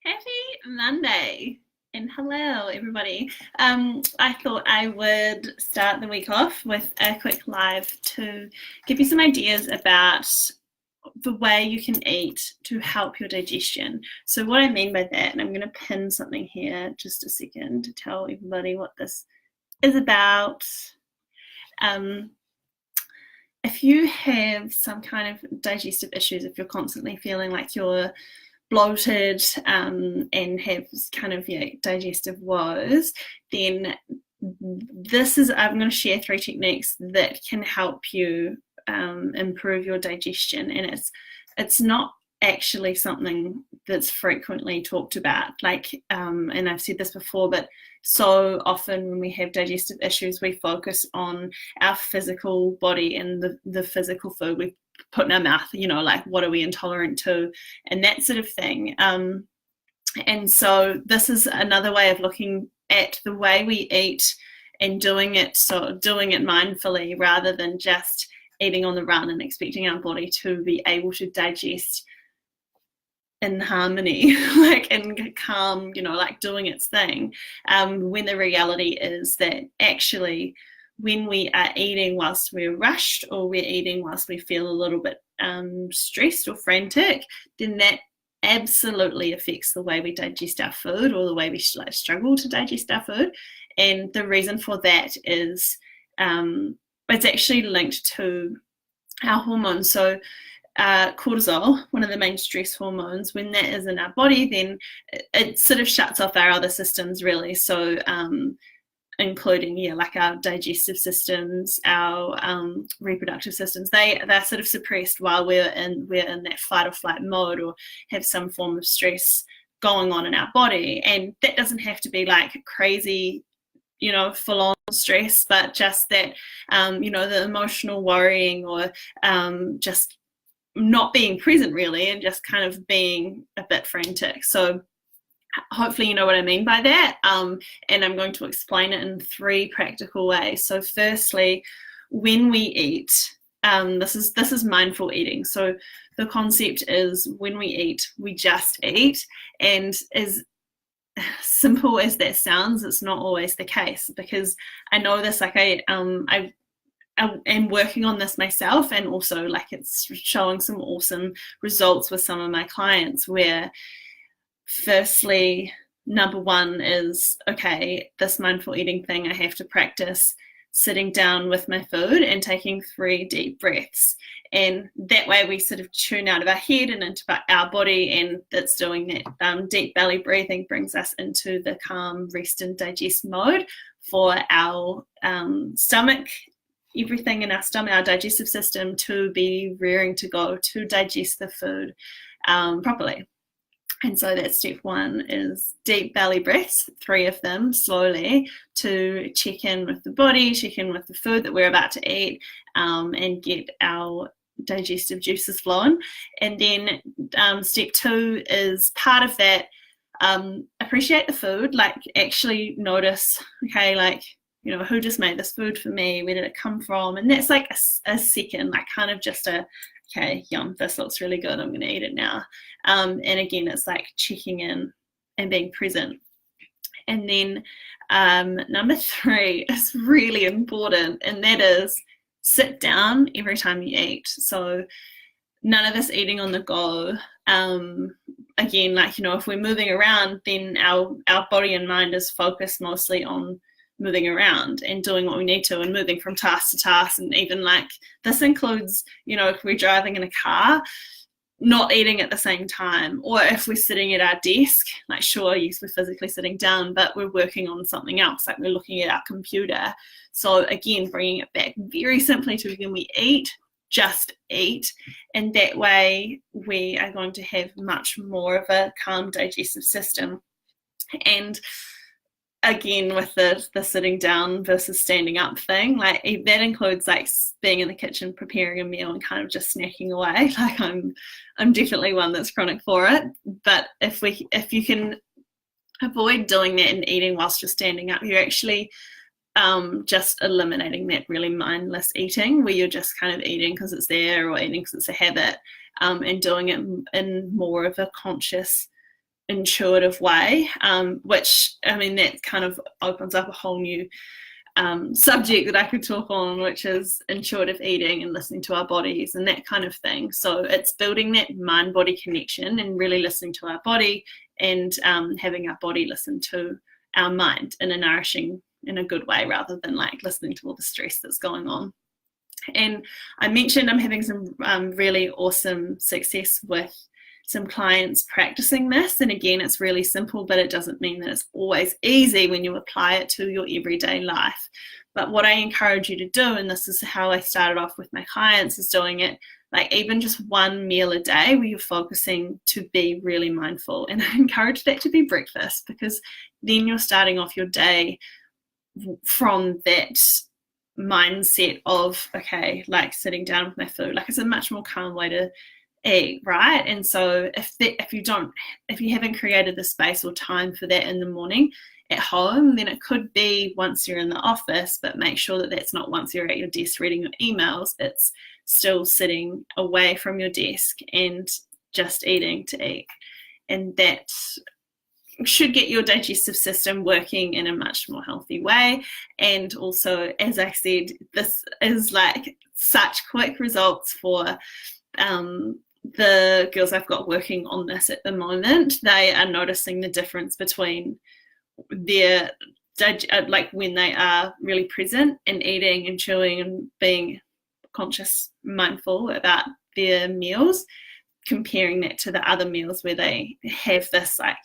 Happy Monday and hello everybody. I thought I would start the week off with a quick live to give you some ideas about the way you can eat to help your digestion. So what I mean by that, and I'm going to pin something here just a second to tell everybody what this is about. Um, if you have some kind of digestive issues, if you're constantly feeling like you're bloated and have kind of digestive woes, then I'm going to share 3 techniques that can help you improve your digestion, and it's not actually something that's frequently talked about, and I've said this before, but so often when we have digestive issues we focus on our physical body and the physical food we put in our mouth, like what are we intolerant to and that sort of thing. And so this is another way of looking at the way we eat and doing it mindfully rather than just eating on the run and expecting our body to be able to digest in harmony, like in calm, like doing its thing, when the reality is that actually when we are eating whilst we're rushed or we're eating whilst we feel a little bit stressed or frantic, then that absolutely affects the way we digest our food or the way we struggle to digest our food. And the reason for that is it's actually linked to our hormones. So cortisol, one of the main stress hormones, when that is in our body, then it sort of shuts off our other systems really. So including like our digestive systems, our reproductive systems, they're sort of suppressed while we're in that fight or flight mode or have some form of stress going on in our body. And that doesn't have to be like crazy, full on stress, but just that the emotional worrying or just not being present really, and just kind of being a bit frantic. So hopefully you know what I mean by that, and I'm going to explain it in 3 practical ways. So firstly, when we eat, this is mindful eating. So the concept is when we eat, we just eat, and as simple as that sounds, it's not always the case, because I know this, like I am working on this myself, and also like it's showing some awesome results with some of my clients where firstly, number 1 is, okay, this mindful eating thing, I have to practice sitting down with my food and taking 3 deep breaths. And that way we sort of tune out of our head and into our body, and that's doing that deep belly breathing brings us into the calm, rest and digest mode for our stomach, everything in our stomach, our digestive system, to be rearing to go to digest the food properly. And so that's step 1 is deep belly breaths, 3 of them slowly, to check in with the body, check in with the food that we're about to eat, and get our digestive juices flowing. And then step 2 is part of that, appreciate the food, like actually notice, okay, like, who just made this food for me? Where did it come from? And that's like a second, like kind of just okay, yum, this looks really good, I'm going to eat it now. And again, it's like checking in and being present. And then number 3 is really important, and that is sit down every time you eat. So none of this eating on the go. Again, like, if we're moving around, then our body and mind is focused mostly on moving around and doing what we need to and moving from task to task. And even like this includes, if we're driving in a car, not eating at the same time, or if we're sitting at our desk, like sure, yes, we're physically sitting down, but we're working on something else, like we're looking at our computer. So again, bringing it back very simply to when we eat, just eat, and that way we are going to have much more of a calm digestive system. And again, with the sitting down versus standing up thing, like that includes like being in the kitchen preparing a meal and kind of just snacking away. Like I'm definitely one that's chronic for it, but if you can avoid doing that and eating whilst you're standing up, you're actually just eliminating that really mindless eating where you're just kind of eating because it's there or eating because it's a habit, and doing it in more of a conscious intuitive way, which, I mean, that kind of opens up a whole new subject that I could talk on, which is intuitive eating and listening to our bodies and that kind of thing. So it's building that mind-body connection and really listening to our body, and having our body listen to our mind in a nourishing, in a good way, rather than like listening to all the stress that's going on. And I mentioned I'm having some really awesome success with some clients practicing this. And again, it's really simple, but it doesn't mean that it's always easy when you apply it to your everyday life. But what I encourage you to do, and this is how I started off with my clients, is doing it like even just one meal a day where you're focusing to be really mindful. And I encourage that to be breakfast, because then you're starting off your day from that mindset of, okay, like sitting down with my food. Like, it's a much more calm way to eat, right? And so if you haven't created the space or time for that in the morning at home, then it could be once you're in the office, but make sure that that's not once you're at your desk reading your emails. It's still sitting away from your desk and just eating to eat. And that should get your digestive system working in a much more healthy way. And also, as I said, this is like such quick results for the girls I've got working on this at the moment. They are noticing the difference between their like when they are really present and eating and chewing and being conscious, mindful about their meals, comparing that to the other meals where they have this like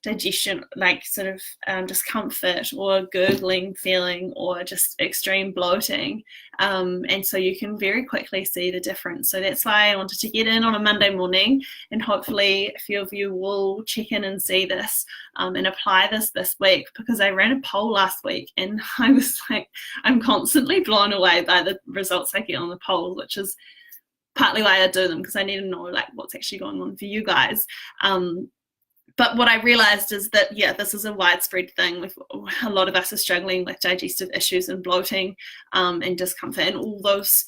digestion, like sort of discomfort or gurgling feeling or just extreme bloating, and so you can very quickly see the difference. So that's why I wanted to get in on a Monday morning, and hopefully a few of you will check in and see this and apply this week, because I ran a poll last week and I was like, I'm constantly blown away by the results I get on the polls, which is partly why I do them, because I need to know like what's actually going on for you guys. But what I realized is that, yeah, this is a widespread thing. A lot of us are struggling with digestive issues and bloating and discomfort and all those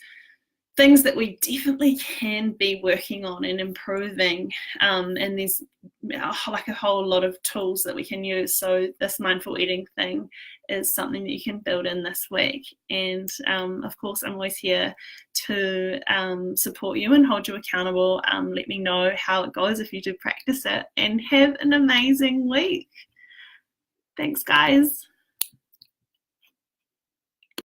things that we definitely can be working on and improving. And there's like a whole lot of tools that we can use. So this mindful eating thing is something that you can build in this week. And of course, I'm always here to support you and hold you accountable. Let me know how it goes if you do practice it, and have an amazing week. Thanks, guys.